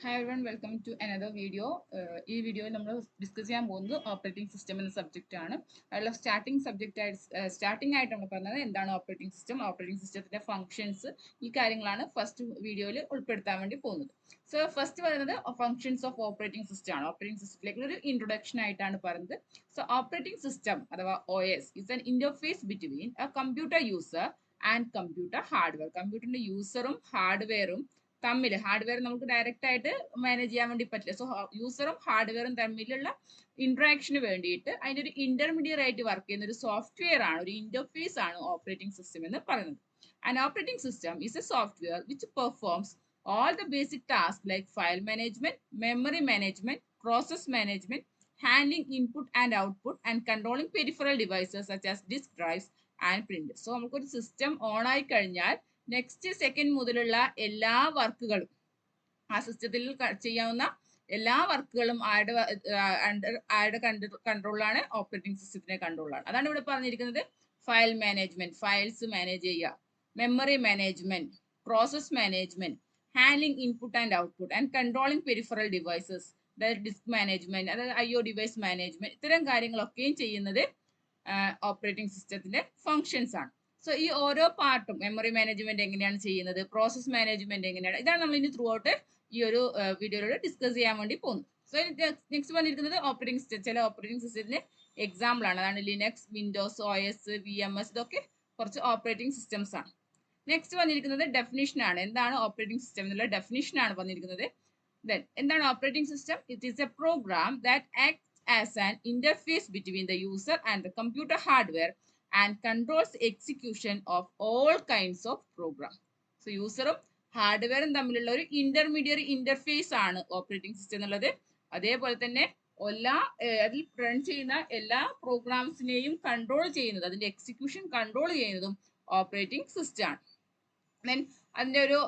Hi everyone, welcome to another video. ഈ വീഡിയോയിൽ നമ്മൾ ഡിസ്കസ് ചെയ്യാൻ പോകുന്നത് ഓപ്പറേറ്റിംഗ് സിസ്റ്റം എന്ന സബ്ജക്റ്റ് ആണ്. അതിലുള്ള സ്റ്റാർട്ടിംഗ് ആയിട്ട് നമ്മൾ പറഞ്ഞത് എന്താണ് ഓപ്പറേറ്റിംഗ് സിസ്റ്റത്തിന്റെ ഫംഗ്ഷൻസ്, ഈ കാര്യങ്ങളാണ് ഫസ്റ്റ് വീഡിയോയിൽ ഉൾപ്പെടുത്താൻ വേണ്ടി പോകുന്നത്. സോ ഫസ്റ്റ് പറയുന്നത് ഫംഗ്ഷൻസ് ഓഫ് ഓപ്പറേറ്റിംഗ് സിസ്റ്റം ആണ്. ഓപ്പറേറ്റിംഗ് സിസ്റ്റത്തിലേക്ക് ഒരു ഇൻട്രൊഡക്ഷൻ ആയിട്ടാണ് പറയുന്നത്. സോ ഓപ്പറേറ്റിംഗ് സിസ്റ്റം അഥവാ OS is an interface between A computer user and computer hardware. കമ്പ്യൂട്ടറിന്റെ യൂസറും ഹാർഡ്വെയറും തമ്മിൽ, ഹാർഡ്വെയർ നമുക്ക് ഡയറക്റ്റ് ആയിട്ട് മാനേജ് ചെയ്യാൻ വേണ്ടി പറ്റില്ല. സോ യൂസറും ഹാർഡ്വെയറും തമ്മിലുള്ള ഇന്ററാക്ഷന് വേണ്ടിയിട്ട് അതിന്റെ ഒരു ഇന്റർമീഡിയറ്റ് ആയിട്ട് വർക്ക് ചെയ്യുന്ന ഒരു സോഫ്റ്റ്വെയർ ആണ്, ഒരു ഇന്റർഫേസ് ആണ് ഓപ്പറേറ്റിംഗ് സിസ്റ്റം എന്ന് പറയുന്നത്. An operating system is a software which performs all the basic tasks like file management, memory management, process management, handling input and output, and controlling peripheral devices such as disk drives and printers. So നമുക്കൊരു system on ആയി കഴിഞ്ഞാൽ next second മുതലുള്ള എല്ലാ വർക്കുകളും, ആ സിസ്റ്റത്തിൽ ചെയ്യാവുന്ന എല്ലാ വർക്കുകളും ആരുടെ കൺട്രോളാണ്? ഓപ്പറേറ്റിംഗ് സിസ്റ്റത്തിന്റെ കൺട്രോളാണ്. അതാണ് ഇവിടെ പറഞ്ഞിരിക്കുന്നത്. ഫയൽ മാനേജ്മെന്റ്, ഫയൽസ് മാനേജ് ചെയ്യുക, memory management, process management, handling input and output, and controlling peripheral devices, അതായത് ഡിസ്ക് മാനേജ്മെന്റ്, അതായത് IO ഡിവൈസ് മാനേജ്മെന്റ്, ഇത്തരം കാര്യങ്ങളൊക്കെയും ചെയ്യുന്നത് ഓപ്പറേറ്റിംഗ് സിസ്റ്റത്തിന്റെ ഫങ്ഷൻസ് ആണ്. സോ ഈ ഓരോ പാർട്ടും, മെമ്മറി മാനേജ്മെന്റ് എങ്ങനെയാണ് ചെയ്യുന്നത്, പ്രോസസ് മാനേജ്മെന്റ് എങ്ങനെയാണ്, ഇതാണ് നമ്മൾ ഇനി ത്രൂ ഔട്ട് ഈ ഒരു വീഡിയോയിലൂടെ ഡിസ്കസ് ചെയ്യാൻ വേണ്ടി പോകുന്നത്. സോ നെക്സ്റ്റ് പറഞ്ഞിരിക്കുന്നത് ഓപ്പറേറ്റിംഗ് സിസ്റ്റം, ചില ഓപ്പറേറ്റിംഗ് സിസ്റ്റത്തിന്റെ എക്സാമ്പിൾ ആണ്. അതാണ് ലിനക്സ്, വിൻഡോസ്, OS, VMS, ഇതൊക്കെ കുറച്ച് ഓപ്പറേറ്റിംഗ് സിസ്റ്റംസ് ആണ്. നെക്സ്റ്റ് വന്നിരിക്കുന്നത് ഡെഫിനിഷൻ ആണ്. എന്താണ് ഓപ്പറേറ്റിംഗ് സിസ്റ്റം എന്നുള്ള ഡെഫിനിഷൻ ആണ് വന്നിരിക്കുന്നത്. ദെൻ എന്താണ് operating system? It is a program that acts as an interface between the user and the computer hardware and controls execution of all kinds of program. So യൂസറും ഹാർഡ്വെയറും തമ്മിലുള്ള ഒരു intermediate interface ആണ് operating system എന്നുള്ളത്. അതേപോലെ തന്നെ അതിൽ run ചെയ്യുന്ന എല്ലാ പ്രോഗ്രാംസിനെയും കൺട്രോൾ ചെയ്യുന്നത്, അതിന്റെ എക്സിക്യൂഷൻ കൺട്രോൾ ചെയ്യുന്നതും ഓപ്പറേറ്റിംഗ് സിസ്റ്റം ആണ്. ദെൻ അതിന്റെ ഒരു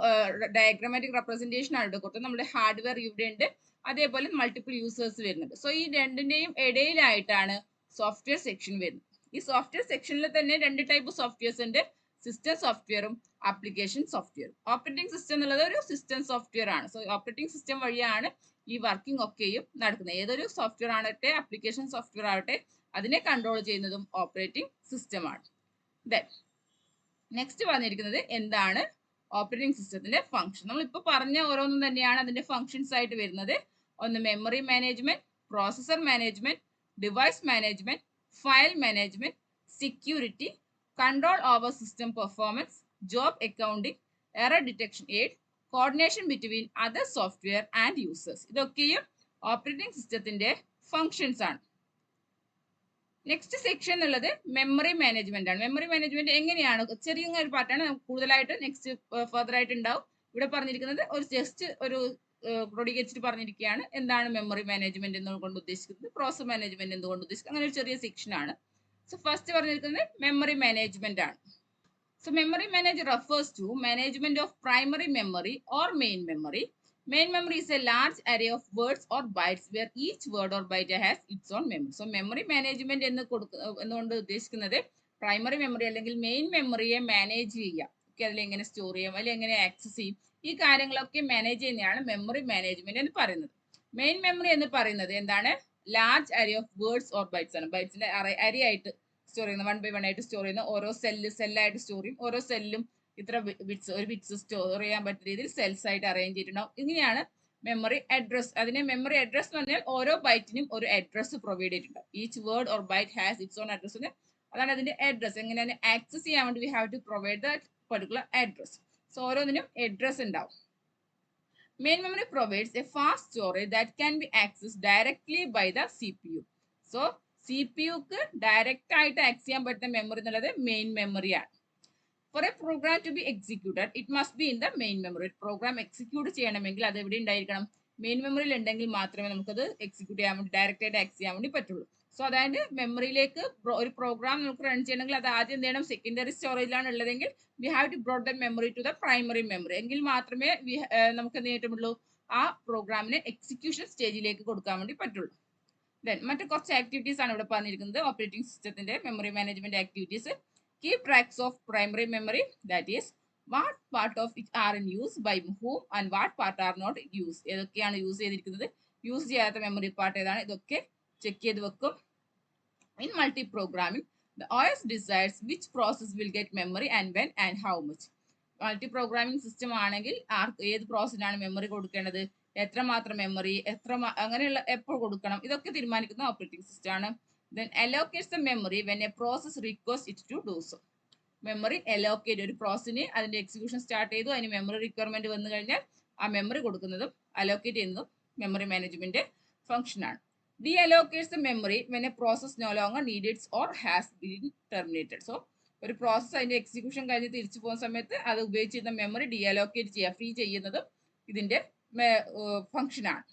ഡയഗ്രാമാറ്റിക് റെപ്രസെന്റേഷൻ ആണ് ഇവിടെ കൊടുത്തത്. നമ്മുടെ ഹാർഡ്വെയർ ഇവിടെ ഉണ്ട്, അതേപോലെ മൾട്ടിപ്പിൾ യൂസേഴ്സ് വരുന്നുണ്ട്. സോ ഈ രണ്ടിന്റെയും ഇടയിലായിട്ടാണ് സോഫ്റ്റ്വെയർ സെക്ഷൻ വരുന്നത്. ഈ സോഫ്റ്റ്വെയർ സെക്ഷനിൽ തന്നെ രണ്ട് ടൈപ്പ് സോഫ്റ്റ്വെയർസ് ഉണ്ട്, സിസ്റ്റം സോഫ്റ്റ്വെയറും ആപ്ലിക്കേഷൻ സോഫ്റ്റ്വെയറും. ഓപ്പറേറ്റിംഗ് സിസ്റ്റം എന്നുള്ളത് ഒരു സിസ്റ്റം സോഫ്റ്റ്വെയർ ആണ്. സോ ഓപ്പറേറ്റിംഗ് സിസ്റ്റം വഴിയാണ് ഈ വർക്കിംഗ് ഒക്കെയും നടക്കുന്നത്. ഏതൊരു സോഫ്റ്റ്വെയർ ആവട്ടെ, ആപ്ലിക്കേഷൻ സോഫ്റ്റ്വെയർ ആവട്ടെ, അതിനെ കൺട്രോൾ ചെയ്യുന്നതും ഓപ്പറേറ്റിംഗ് സിസ്റ്റം ആണ്. ദെൻ നെക്സ്റ്റ് പറഞ്ഞിരിക്കുന്നത് എന്താണ് ഓപ്പറേറ്റിംഗ് സിസ്റ്റത്തിന്റെ ഫംഗ്ഷൻ. നമ്മളിപ്പോൾ പറഞ്ഞ ഓരോന്നും തന്നെയാണ് അതിന്റെ ഫംഗ്ഷൻസ് ആയിട്ട് വരുന്നത്. ഒന്ന് memory management, processor management, device management, file management, security, control over system performance, job accounting, error detection aid, coordination between other software and users. ഇതൊക്കെയും ഓപ്പറേറ്റിംഗ് സിസ്റ്റത്തിന്റെ ഫങ്ഷൻസ് ആണ്. നെക്സ്റ്റ് സെക്ഷൻ ഉള്ളത് മെമ്മറി മാനേജ്മെന്റ് ആണ്. Memory management എങ്ങനെയാണ്? ചെറിയ ഒരു പാർട്ടാണ്, കൂടുതലായിട്ട് നെക്സ്റ്റ് ഫർദർ ആയിട്ട് ഉണ്ടാവും. ഇവിടെ പറഞ്ഞിരിക്കുന്നത് ഒരു ജസ്റ്റ് ഒരു ക്രോഡീകരിച്ചിട്ട് പറഞ്ഞിരിക്കുകയാണ് എന്താണ് മെമ്മറി മാനേജ്മെന്റ് എന്നുകൊണ്ട് ഉദ്ദേശിക്കുന്നത്, പ്രോസസ് മാനേജ്മെന്റ് എന്തുകൊണ്ട് ഉദ്ദേശിക്കുന്നത്, അങ്ങനെ ഒരു ചെറിയ സെക്ഷൻ ആണ്. സോ ഫസ്റ്റ് പറഞ്ഞിരിക്കുന്നത് മെമ്മറി മാനേജ്മെന്റ് ആണ്. So memory manage refers to management of primary memory or main memory. Main memory is a large array of words or bytes where each word or byte has its own memory. So memory management എന്നുകൊണ്ട് ഉദ്ദേശിക്കുന്നത് primary memory അല്ലെങ്കിൽ main മെമ്മറിയെ manage ചെയ്യുക. അതിൽ എങ്ങനെ store ചെയ്യാം, അതിൽ എങ്ങനെ access ചെയ്യും, ഈ കാര്യങ്ങളൊക്കെ മാനേജ് ചെയ്യുന്നതാണ് മെമ്മറി മാനേജ്മെന്റ് എന്ന് പറയുന്നത്. മെയിൻ മെമ്മറി എന്ന് പറയുന്നത് എന്താണ്? ലാർജ് അരേ ഓഫ് വേർഡ്സ് ഓർ ബൈറ്റ്സ് ആണ്. ബൈറ്റ്സിന്റെ അരേ ആയിട്ട് സ്റ്റോർ ചെയ്യുന്ന, 1 by 1 ആയിട്ട് സ്റ്റോർ ചെയ്യുന്ന, ഓരോ സെല്ലായിട്ട് സ്റ്റോർ ചെയ്യും. ഓരോ സെല്ലും ഇത്ര ബിറ്റ്സ്, ഒരു ബിറ്റ്സ് സ്റ്റോർ ചെയ്യാൻ പറ്റുന്ന രീതിയിൽ സെൽസ് ആയിട്ട് അറേഞ്ച് ചെയ്തിട്ടുണ്ടാവും. ഇങ്ങനെയാണ് മെമ്മറി അഡ്രസ്. അതിനെ മെമ്മറി അഡ്രസ് എന്ന് പറഞ്ഞാൽ ഓരോ ബൈറ്റിനും ഒരു അഡ്രസ് പ്രൊവൈഡ് ചെയ്തിട്ടുണ്ടാവും. Each word or byte has its own address. അതാണ് അതിന്റെ അഡ്രസ്. എങ്ങനെയാണ് ആക്സസ് ചെയ്യാൻ വേണ്ടി we have to provide that particular address. So ഓരോന്നിനും address ഉണ്ടാവും. Main memory provides a fast storage that can be accessed directly by the CPU. So CPU-ക്ക് direct ആയിട്ട് access ചെയ്യാൻ പറ്റുന്ന മെമ്മറി എന്നുള്ളത് മെയിൻ മെമ്മറി ആണ്. For a program to be executed, it must be in the main memory. Program execute ചെയ്യണമെങ്കിൽ അത് എവിടെ ഉണ്ടായിരിക്കണം? മെയിൻ മെമ്മറിയിൽ ഉണ്ടെങ്കിൽ മാത്രമേ നമുക്കത് എക്സിക്യൂട്ട് ചെയ്യാൻ വേണ്ടി, ഡയറക്റ്റ് ആയിട്ട് ആക്സസ് ചെയ്യാൻ വേണ്ടി പറ്റുള്ളൂ. സോ അതായത് മെമ്മറിയിലേക്ക് ഒരു പ്രോഗ്രാം നമുക്ക് റൺ ചെയ്യണമെങ്കിൽ അത് ആദ്യം എന്ത് ചെയ്യണം? സെക്കൻഡറി സ്റ്റോറേജിലാണ് ഉള്ളതെങ്കിൽ we have to brought the memory to the primary memory. എങ്കിൽ മാത്രമേ നമുക്ക് എന്ത് ചെയ്യാൻ ആ പ്രോഗ്രാമിനെ എക്സിക്യൂഷൻ സ്റ്റേജിലേക്ക് കൊടുക്കാൻ വേണ്ടി പറ്റുള്ളൂ. ദെൻ മറ്റു കുറച്ച് ആക്ടിവിറ്റീസ് ആണ് ഇവിടെ പറഞ്ഞിരിക്കുന്നത്. ഓപ്പറേറ്റിംഗ് സിസ്റ്റത്തിന്റെ memory management activities. Keep tracks of primary memory, that is what part of it are in use by whom and what part are not use, ഏതൊക്കെയാണ് യൂസ് ചെയ്തിരിക്കുന്നത്, യൂസ് ചെയ്യാത്ത മെമ്മറി പാർട്ട് ഏതാണ്, ഇതൊക്കെ check ചെയ്ത് വെക്കും. In multi-programming, the OS decides which process will get memory and when and how much. Multi-programming system ആണെങ്കിൽ ഏത് പ്രോസസ്സിനാണ് memory കൊടുക്കേണ്ടത്, എത്രമാത്രം മെമ്മറി, അങ്ങനെയുള്ള എപ്പോൾ കൊടുക്കണം, ഇതൊക്കെ തീരുമാനിക്കുന്ന ഓപ്പറേറ്റിംഗ് സിസ്റ്റം ആണ്. Then allocates the memory when a process requests it to do so. Memory allocate, ഒരു പ്രോസസ്സിന് അതിന്റെ എക്സിക്യൂഷൻ സ്റ്റാർട്ട് ചെയ്തു, അതിന് മെമ്മറി റിക്വയർമെന്റ് വന്നു കഴിഞ്ഞാൽ ആ മെമ്മറി കൊടുക്കുന്നതും അലോക്കേറ്റ് ചെയ്യുന്നതും മെമ്മറി മാനേജ്മെന്റ് ഫംഗ്ഷൻ ആണ്. Deallocates the memory when a process no longer needs or has been terminated. So ഒരു പ്രോസസ് അതിന്റെ എക്സിക്യൂഷൻ കഴിഞ്ഞ് തിരിച്ചു പോകുന്ന സമയത്ത് അത് ഉപയോഗിച്ചിരുന്ന മെമ്മറി ഡിഅലോക്കേറ്റ് ചെയ്യുക, ഫ്രീ ചെയ്യുന്നതും ഇതിന്റെ ഫംഗ്ഷൻ ആണ്.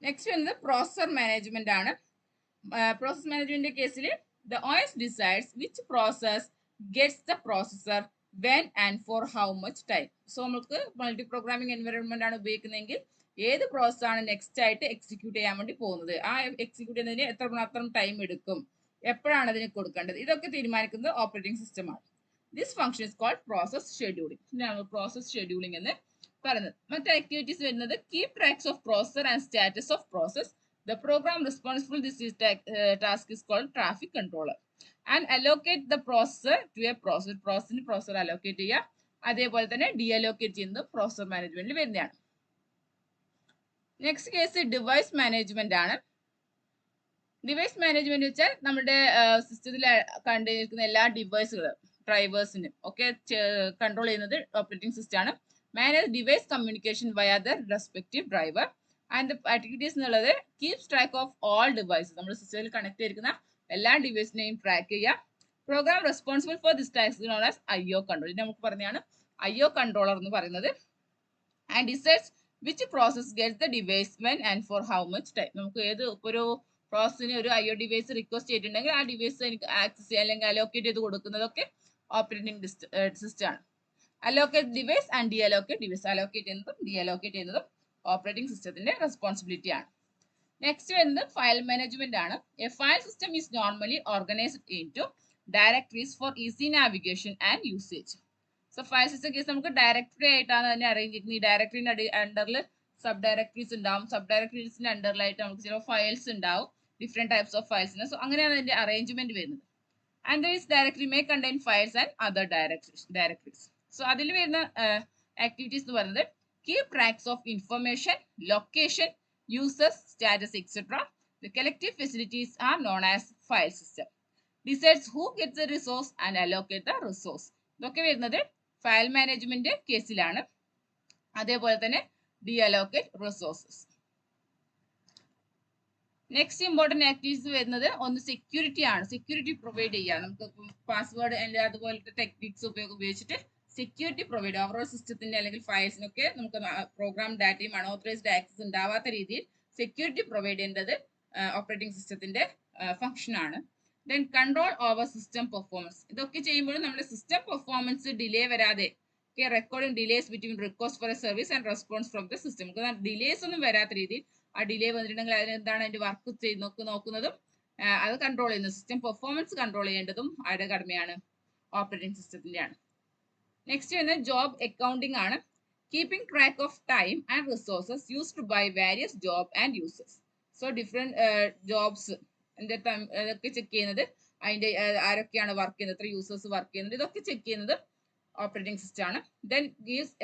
നെക്സ്റ്റ് വരുന്നത് പ്രോസസർ മാനേജ്മെന്റ് ആണ്. പ്രോസസ് മാനേജ്മെന്റ് കേസിൽ the OS decides which process gets the processor when and for how much time. So നമുക്ക് മൾട്ടി പ്രോഗ്രാമിംഗ് എൻവയോൺമെന്റ് ആണ് ഉപയോഗിക്കുന്നതെങ്കിൽ ഏത് പ്രോസസ് ആണ് നെക്സ്റ്റ് ആയിട്ട് എക്സിക്യൂട്ട് ചെയ്യാൻ വേണ്ടി പോകുന്നത്, ആ എക്സിക്യൂട്ട് ചെയ്യുന്നതിന് എത്രമാത്രം ടൈം എടുക്കും, എപ്പോഴാണ് അതിന് കൊടുക്കേണ്ടത്, ഇതൊക്കെ തീരുമാനിക്കുന്നത് ഓപ്പറേറ്റിംഗ് സിസ്റ്റം ആണ്. This function is called process scheduling. ഇതിനാണ് പ്രോസസ് ഷെഡ്യൂളിംഗ് എന്ന് പറയുന്നത്. മറ്റു ആക്ടിവിറ്റീസ് വരുന്നത് keep tracks of processor and status of process. The program responsible this task is called traffic controller. And allocate the processor to a processor. Processor allocate ചെയ്യുക. അതേപോലെ തന്നെ deallocate ചെയ്യുന്നത് processor മാനേജ്മെന്റിൽ വരുന്നതാണ്. നെക്സ്റ്റ് കേസ് ഡിവൈസ് മാനേജ്മെന്റ് ആണ്. Device management വെച്ചാൽ നമ്മുടെ സിസ്റ്റത്തിൽ കണ്ടിരിക്കുന്ന എല്ലാ ഡിവൈസുകളും ഡ്രൈവേഴ്സിനും ഒക്കെ കൺട്രോൾ ചെയ്യുന്നത് ഓപ്പറേറ്റിംഗ് സിസ്റ്റം ആണ്. Manage device communication via the respective driver. And activities എന്നുള്ളത് keeps track of all devices, നമ്മുടെ സിസ്റ്റത്തിൽ കണക്ട് ചെയ്തിരിക്കുന്ന എല്ലാ ഡിവൈസിനെയും ട്രാക്ക് ചെയ്യുക. Program responsible for this task known as IO control. ഇത് നമുക്ക് പറഞ്ഞാണ് IO കൺട്രോളർ എന്ന് പറയുന്നത്. And decides which process gets the device when and for how much time. നമുക്ക് ഏത് ഒരു പ്രോസസ്സിന് ഒരു IO ഡിവൈസ് റിക്വസ്റ്റ് ചെയ്തിട്ടുണ്ടെങ്കിൽ ആ ഡിവൈസ് എനിക്ക് ആക്സസ് ചെയ്യാൻ അല്ലെങ്കിൽ അലോക്കേറ്റ് ചെയ്ത് കൊടുക്കുന്നതൊക്കെ ഓപ്പറേറ്റിംഗ് സിസ്റ്റം ആണ്. Allocate device and deallocate device. Allocate ചെയ്യുന്നതും ഡിഅലോക്കേറ്റ് ചെയ്യുന്നതും ഓപ്പറേറ്റിംഗ് സിസ്റ്റത്തിന്റെ റെസ്പോൺസിബിലിറ്റി ആണ്. നെക്സ്റ്റ് വരുന്നത് ഫയൽ മാനേജ്മെന്റ് ആണ്. A file system is normally organised into directories for easy navigation and usage. So file system case നമുക്ക് directory ആയിട്ടാണ് തന്നെ അറേഞ്ച് ചെയ്യുന്നത്. ഈ ഡയറക്ടറിന്റെ അണ്ടറിൽ സബ് ഡയറക്ടറീസ് ഉണ്ടാവും. സബ് ഡയറക്ടറീസിന്റെ അണ്ടറിലായിട്ട് നമുക്ക് ചിലപ്പോൾ ഫയൽസ് ഉണ്ടാവും, ഡിഫറെന്റ് ടൈപ്സ് ഓഫ് ഫയൽസിന്. സോ അങ്ങനെയാണ് അതിന്റെ അറേഞ്ച്മെന്റ് വരുന്നത്. And this directory may contain files and other directories. So അതിൽ വരുന്ന ആക്ടിവിറ്റീസ് എന്ന് പറയുന്നത് keep tracks of information, location, users, status, etc. The collective facilities are known as file system. Decides who gets the resource and allocate the resource. ഇതൊക്കെ വരുന്നത് file management കേസിലാണ്. അതേപോലെ തന്നെ deallocate resources. Next important activities വരുന്നത് ഒന്ന് security ആണ്. Security provide ചെയ്യുക. നമുക്ക് പാസ്വേഡ് അതുപോലത്തെ ടെക്നിക്സ് ഉപയോഗിച്ചിട്ട് സെക്യൂരിറ്റി പ്രൊവൈഡ്, ഓവറോൾ സിസ്റ്റത്തിന്റെ അല്ലെങ്കിൽ ഫയൽസിനൊക്കെ നമുക്ക് പ്രോഗ്രാം ഡാറ്റയും അൺഓതറൈസ്ഡ് ആക്സസ് ഉണ്ടാവാത്ത രീതിയിൽ സെക്യൂരിറ്റി പ്രൊവൈഡ് ചെയ്യേണ്ടത് ഓപ്പറേറ്റിംഗ് സിസ്റ്റത്തിന്റെ ഫംഗ്ഷൻ ആണ്. Then control over system performance. ഇതൊക്കെ ചെയ്യുമ്പോഴും നമ്മുടെ സിസ്റ്റം പെർഫോമൻസ് ഡിലേ വരാതെ, recording delays between request for A service and response from the system. Delays ഒന്നും വരാത്ത രീതിയിൽ, ആ ഡിലേ വന്നിട്ടുണ്ടെങ്കിൽ അതിനെന്താണ് അതിന്റെ വർക്ക് നോക്കുന്നതും അത് കൺട്രോൾ ചെയ്യുന്നത്, സിസ്റ്റം പെർഫോമൻസ് കൺട്രോൾ ചെയ്യേണ്ടതും ആരുടെ കടമയാണ്, ഓപ്പറേറ്റിംഗ് സിസ്റ്റത്തിന്റെ ആണ്. നെക്സ്റ്റ് വരുന്നത് ജോബ് അക്കൗണ്ടിംഗ് ആണ്. Keeping track of time and resources used by various job and users. So different jobs ഇതൊക്കെ ചെക്ക് ചെയ്യുന്നത്, അതിന്റെ ആരൊക്കെയാണ് വർക്ക് ചെയ്യുന്നത്, എത്ര യൂസേഴ്സ് വർക്ക് ചെയ്യുന്നത്, ഇതൊക്കെ ചെക്ക് ചെയ്യുന്നത് ഓപ്പറേറ്റിംഗ് സിസ്റ്റം ആണ്. Then gives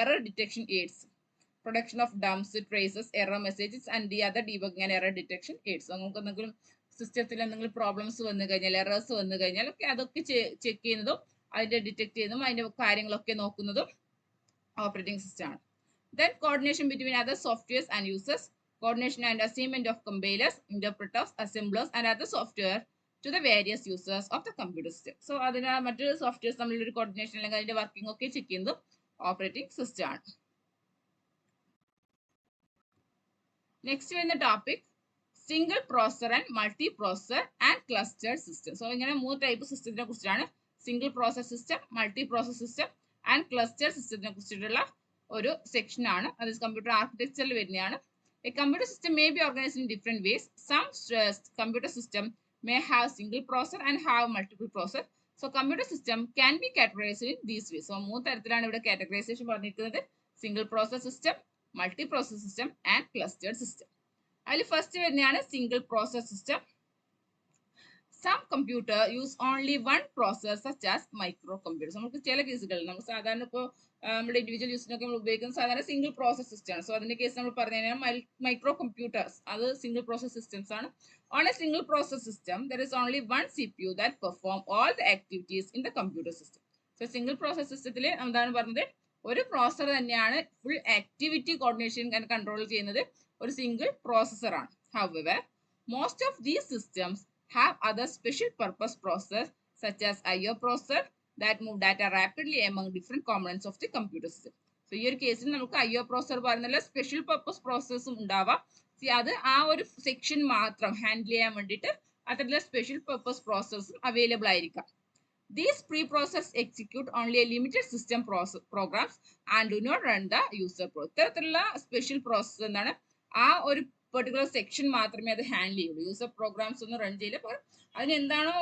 error detection aids, production of dumps, traces, error messages and the other debugging and error detection aids. നമുക്ക് എന്തെങ്കിലും സിസ്റ്റത്തിൽ എന്തെങ്കിലും പ്രോബ്ലംസ് വന്നു കഴിഞ്ഞാൽ, എറേഴ്സ് വന്നു കഴിഞ്ഞാൽ ഒക്കെ അതൊക്കെ ചെക്ക് ചെയ്യുന്നതും അതിന്റെ ഡിറ്റക്ട് ചെയ്യുന്നതും അതിന്റെ കാര്യങ്ങളൊക്കെ നോക്കുന്നതും ഓപ്പറേറ്റിംഗ് സിസ്റ്റം ആണ്. Then coordination between other softwares and users, coordination and assignment of compilers, interpreters, assemblers and other software to the various users of the computer system. So അതിന് മറ്റു സോഫ്റ്റ്വെയർസ് തമ്മിലൊരു കോർഡിനേഷൻ അല്ലെങ്കിൽ അതിന്റെ വർക്കിംഗ് ഒക്കെ check ചെയ്യുന്നതും operating system ആണ്. Next വരുന്ന topic single processor and multi processor and cluster system. So ഇങ്ങനെ 3 ടൈപ്പ് സിസ്റ്റത്തിനെ കുറിച്ചാണ്. Single process system, multi process system and cluster സിസ്റ്റത്തിനെ കുറിച്ചിട്ടുള്ള ഒരു സെക്ഷൻ ആണ്. അത് കമ്പ്യൂട്ടർ ആർക്കിടെക്ചറിൽ വരുന്നതാണ്. A computer system may be organized in different ways. Some computer system may have single processor and have multiple processor. So computer system can be categorised in these way. So 3 തരത്തിലാണ് ഇവിടെ categorisation പറഞ്ഞിരിക്കുന്നത്. Single process system, multi process system and clustered system. അതിൽ first വരുന്നതാണ് single process system. Some computer use only one processor such as microcomputers. നമുക്ക് ചില കേസുകളിൽ നമ്മൾ സാധാരണ ഇപ്പോൾ നമ്മുടെ ഇൻഡിവിജ്വൽ യൂസിനൊക്കെ നമ്മൾ ഉപയോഗിക്കുന്ന സാധാരണ സിംഗിൾ പ്രോസസ് സിസ്റ്റം ആണ്. സോ അതിന്റെ കേസ് നമ്മൾ പറഞ്ഞു കഴിഞ്ഞാൽ മൈക്രോ കമ്പ്യൂട്ടേഴ്സ് അത് സിംഗിൾ പ്രോസസ് സിസ്റ്റംസ് ആണ്. On a single process system, there is only one CPU that perform all the activities in the computer system. So single process systemത്തിൽ എന്താണ് പറഞ്ഞത്, ഒരു പ്രോസസർ തന്നെയാണ് full activity coordination and control ചെയ്യുന്നത് ഒരു single processor ആണ്. However, most of these systems have other special purpose processors such as IO processor that move data rapidly among different components of the computer system. So ഈ ഒരു കേസിൽ നമുക്ക് IO processor പറഞ്ഞാൽ special purpose പ്രോസസ്സും ഉണ്ടാവാം. അത് ആ ഒരു സെക്ഷൻ മാത്രം ഹാൻഡിൽ ചെയ്യാൻ വേണ്ടിയിട്ട് അത്തരത്തിലുള്ള സ്പെഷ്യൽ പർപ്പസ് പ്രോസസ്സും അവൈലബിൾ ആയിരിക്കാം. These preprocessors execute only a limited system programs and do not run the user process. ഇത്തരത്തിലുള്ള സ്പെഷ്യൽ പ്രോസസ്സ് എന്താണ്, ആ ഒരു പെർട്ടിക്കുലർ സെക്ഷൻ മാത്രമേ അത് ഹാൻഡിൽ ചെയ്യുള്ളൂ. യൂസർ പ്രോഗ്രാംസ് ഒന്നും റൺ ചെയ്യില്ല. അപ്പോൾ അതിന് എന്താണോ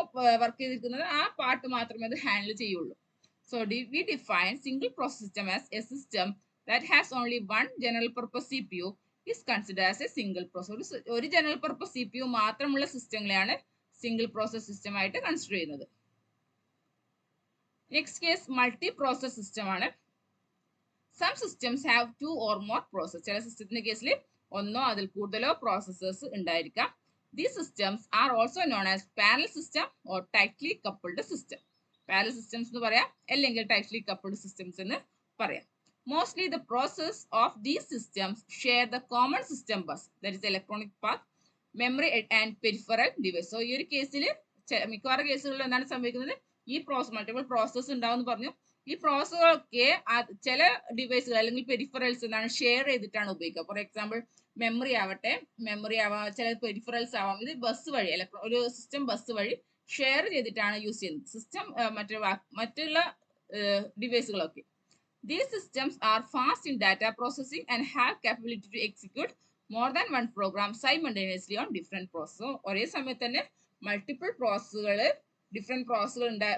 വർക്ക് ചെയ്തിരിക്കുന്നത് ആ പാർട്ട് മാത്രമേ അത് ഹാൻഡിൽ ചെയ്യുള്ളൂ. So we define single process system as a system that has only one general purpose CPU is considered as a single process. ഒരു ജനറൽ പർപ്പസ് CPU മാത്രമുള്ള സിസ്റ്റങ്ങളെയാണ് സിംഗിൾ പ്രോസസ് സിസ്റ്റം ആയിട്ട് consider ചെയ്യുന്നത്. Next case multi process system ആണ്. Some systems have 2 or more processors. ചില സിസ്റ്റത്തിന്റെ കേസിൽ ഒന്നോ അതിൽ കൂടുതലോ പ്രോസസ്സേഴ്സ് ഉണ്ടായിരിക്കാം. These systems are also known as parallel system or tightly coupled system. Parallel systems എന്ന് പറയാം, അല്ലെങ്കിൽ tightly coupled systems എന്ന് പറയാം. Mostly the process of these systems share the common system bus, that is electronic path, memory and peripheral device. So ഈ ഒരു കേസിൽ മിക്കവാറും കേസുകളിൽ എന്താണ് സംഭവിക്കുന്നത്, ഈ മൾട്ടിപ്പിൾ പ്രോസസ്സ് ഉണ്ടാവും പറഞ്ഞു. ഈ പ്രോസസ്സുകളൊക്കെ ചില ഡിവൈസുകൾ അല്ലെങ്കിൽ പെരിഫറൽസ് എന്താണ് ഷെയർ ചെയ്തിട്ടാണ് ഉപയോഗിക്കുക. ഫോർ എക്സാമ്പിൾ മെമ്മറി ആവാം, ചില പെരിഫറൽസ് ആവാം. ഇത് ബസ് വഴി ഒരു സിസ്റ്റം ബസ് വഴി ഷെയർ ചെയ്തിട്ടാണ് യൂസ് ചെയ്യുന്നത് സിസ്റ്റം മറ്റുള്ള ഡിവൈസുകളൊക്കെ. These systems are fast in data processing and have capability to execute more than one program simultaneously on different processors. ഒരേ സമയത്ത് തന്നെ മൾട്ടിപ്പിൾ പ്രോസസ്സുകൾ ഡിഫറെന്റ്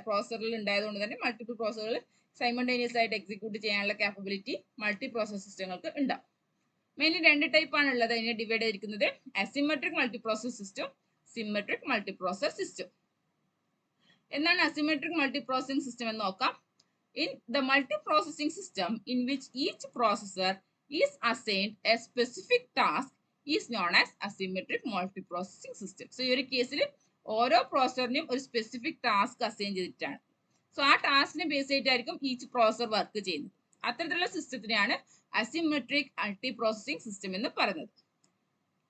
പ്രോസസ്സറിൽ ഉണ്ടായതുകൊണ്ട് തന്നെ മൾട്ടിപ്പിൾ പ്രോസസ്സുകൾ സൈമൾട്ടേനിയസ് ആയിട്ട് എക്സിക്യൂട്ട് ചെയ്യാനുള്ള കാപ്പബിലിറ്റി മൾട്ടി പ്രോസസ് സിസ്റ്റങ്ങൾക്ക് ഉണ്ടാവും. മെയിൻലി 2 ടൈപ്പാണ് ഉള്ളത്. അതിനെ ഡിവൈഡ് ചെയ്തിരിക്കുന്നത് asymmetric multi process system, symmetric multi process system. എന്താണ് അസിമെട്രിക് മൾട്ടി പ്രോസസിംഗ് സിസ്റ്റം എന്ന് നോക്കാം. In the multiprocessing system in which each processor is assigned a specific task is known as asymmetric multiprocessing system. So ഈ ഒരു കേസിൽ ഓരോ പ്രോസസറിനും ഒരു specific task assign ചെയ്തിട്ടാണ്. So ആ ടാസ്കിനെ ബേസ് ചെയ്തിട്ടായിരിക്കും ഈച്ച് പ്രോസസർ വർക്ക് ചെയ്യുന്നത്. അത്തരത്തിലുള്ള സിസ്റ്റത്തിനെയാണ് അസിമെട്രിക് മൾട്ടി പ്രോസസിംഗ് സിസ്റ്റം എന്ന് പറയുന്നത്.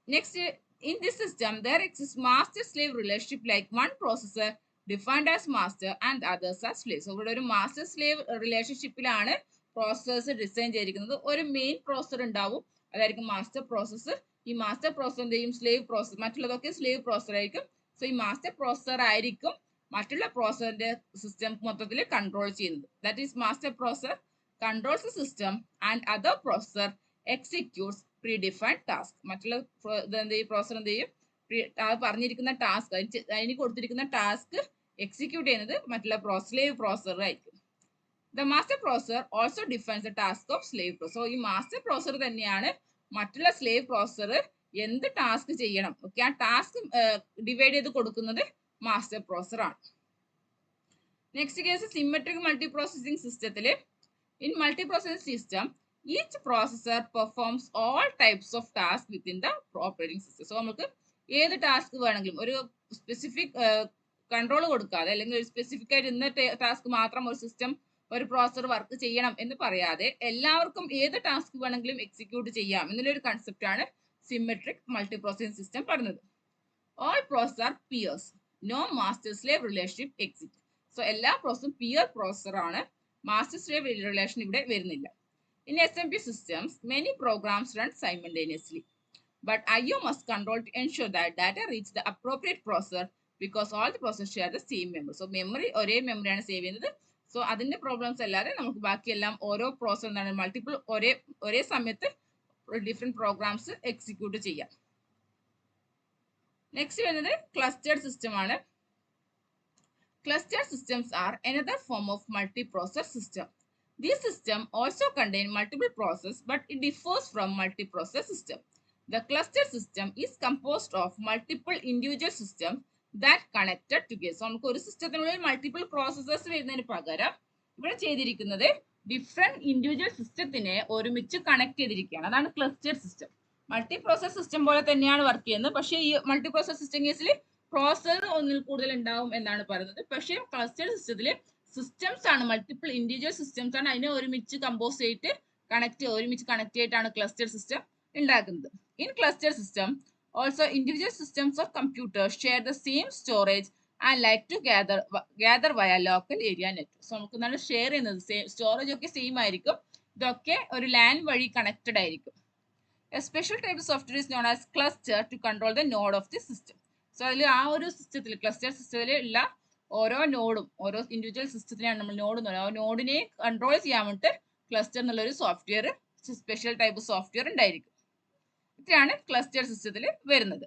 Next, in this system there exists master slave relationship like one processor defined as master and others as slaves. ഇവിടെ ഒരു master slave റിലേഷൻഷിപ്പിലാണ് processors design ചെയ്തിരിക്കുന്നത്. ഒരു main processor ഉണ്ടാവും, അതായിരിക്കും മാസ്റ്റർ പ്രോസസ്സർ. ഈ മാസ്റ്റർ പ്രോസസറിന്റെയും സ്ലേവ് പ്രോസസർ, മറ്റുള്ളതൊക്കെ സ്ലേവ് പ്രോസസർ ആയിരിക്കും. സോ ഈ മാസ്റ്റർ പ്രോസസർ ആയിരിക്കും മറ്റുള്ള പ്രോസസറിന്റെ സിസ്റ്റം മൊത്തത്തിൽ കൺട്രോൾ ചെയ്യുന്നത്. That is master processor controls the system and other processor executes predefined task. മറ്റുള്ള പ്രോസസർ എന്ത് ചെയ്യും, പറഞ്ഞിരിക്കുന്ന ടാസ്ക്, അതിന് കൊടുത്തിരിക്കുന്ന ടാസ്ക് എക്സിക്യൂട്ട് ചെയ്യുന്നത് മറ്റുള്ള സ്ലേവ് പ്രോസസർ ആയിരിക്കും. The master processor also defines the task of slave processor. ഈ മാസ്റ്റർ പ്രോസസർ തന്നെയാണ് മറ്റുള്ള സ്ലേവ് പ്രോസസർ എന്ത് ടാസ്ക് ചെയ്യണം ഓക്കെ ആ ടാസ്ക് ഡിവൈഡ് ചെയ്ത് കൊടുക്കുന്നത് മാസ്റ്റർ പ്രോസസർ ആണ്. Next case symmetric multi processing സിസ്റ്റത്തിൽ in multi processing system each processor performs all types of task within the operating system. So നമുക്ക് ഏത് ടാസ്ക് വേണമെങ്കിലും ഒരു സ്പെസിഫിക് കൺട്രോൾ കൊടുക്കാതെ അല്ലെങ്കിൽ ഒരു സ്പെസിഫിക് ആയിട്ട് ഇന്ന ടാസ്ക് മാത്രം ഒരു സിസ്റ്റം ഒരു പ്രോസസർ വർക്ക് ചെയ്യണം എന്ന് പറയാതെ എല്ലാവർക്കും ഏത് ടാസ്ക് വേണമെങ്കിലും എക്സിക്യൂട്ട് ചെയ്യാം എന്നുള്ളൊരു കൺസെപ്റ്റ് ആണ് സിമെട്രിക് മൾട്ടി പ്രോസസിംഗ് സിസ്റ്റം പറയുന്നത്. All processor are peers, no master slave relationship exist. So എല്ലാ പ്രോസസ്സും പിയർ പ്രോസസർ ആണ്, മാസ്റ്റർ സ്ലേവ് റിലേഷൻ ഇവിടെ വരുന്നില്ല. In SMP systems, many programs run simultaneously, but IO must control to ensure that data reach the appropriate processor because all the processors share the same memory. So memory ഒരേ മെമ്മറിയാണ് save ചെയ്യുന്നത്. So അതിന്റെ problems അല്ലാതെ നമുക്ക് ബാക്കിയെല്ലാം ഓരോ processor എന്താണ് multiple ഒരേ സമയത്ത് ഡിഫറെന്റ് പ്രോഗ്രാംസ് എക്സിക്യൂട്ട് ചെയ്യാം. നെക്സ്റ്റ് വരുന്നത് ക്ലസ്റ്റേർഡ് സിസ്റ്റം ആണ്. Cluster systems are another form of multiprocessor system. These systems also contain multiple processes, but it differs from multiprocessor system. The cluster system is composed of multiple individual systems that connected together. So നമുക്ക് ഒരു സിസ്റ്റത്തിനുള്ളിൽ multiple processors വരുന്നതിന് പകരം ഇവിടെ ചെയ്തിരിക്കുന്നത് different individual സിസ്റ്റത്തിനെ ഒരുമിച്ച് connect ചെയ്തിരിക്കുകയാണ്. അതാണ് cluster system. Multi process system പോലെ തന്നെയാണ് വർക്ക് ചെയ്യുന്നത്. പക്ഷേ ഈ മൾട്ടി പ്രോസസ് സിസ്റ്റം കേസിൽ പ്രോസസ്സർ ഒന്നിൽ കൂടുതൽ ഉണ്ടാവും എന്നാണ് പറയുന്നത്. പക്ഷേ ക്ലസ്റ്റർ സിസ്റ്റത്തിൽ സിസ്റ്റംസ് ആണ്, മൾട്ടിപ്പിൾ ഇൻഡിവിജ്വൽ സിസ്റ്റംസ് ആണ്, അതിനെ ഒരുമിച്ച് കമ്പോസ് ചെയ്തിട്ട് ഒരുമിച്ച് കണക്ട് ചെയ്തിട്ടാണ് ക്ലസ്റ്റർ സിസ്റ്റം ഉണ്ടാക്കുന്നത്. In cluster system also individual systems of computers share the same storage and linked together via local area net. So നമുക്ക് എന്താണ് ഷെയർ ചെയ്യുന്നത്, സ്റ്റോറേജ് ഒക്കെ സെയിം ആയിരിക്കും, ഇതൊക്കെ ഒരു ലാൻ വഴി കണക്റ്റഡ് ആയിരിക്കും. A special type of software is known as cluster to control the node of the system. So അതിൽ ആ ഒരു സിസ്റ്റത്തിൽ ക്ലസ്റ്റർ സിസ്റ്റത്തിൽ ഉള്ള ഓരോ നോഡും ഓരോ ഇൻഡിവിജ്വൽ സിസ്റ്റത്തിനെയാണ് നമ്മൾ നോഡ് എന്ന് പറയുന്നത്. ആ നോഡിനെ കൺട്രോൾ ചെയ്യാൻ വേണ്ടിയിട്ട് ക്ലസ്റ്റർ എന്നുള്ളൊരു സോഫ്റ്റ്വെയർ, സ്പെഷ്യൽ ടൈപ്പ് സോഫ്റ്റ്വെയർ ഉണ്ടായിരിക്കും. ഇത്രയാണ് ക്ലസ്റ്റർ സിസ്റ്റത്തിൽ വരുന്നത്.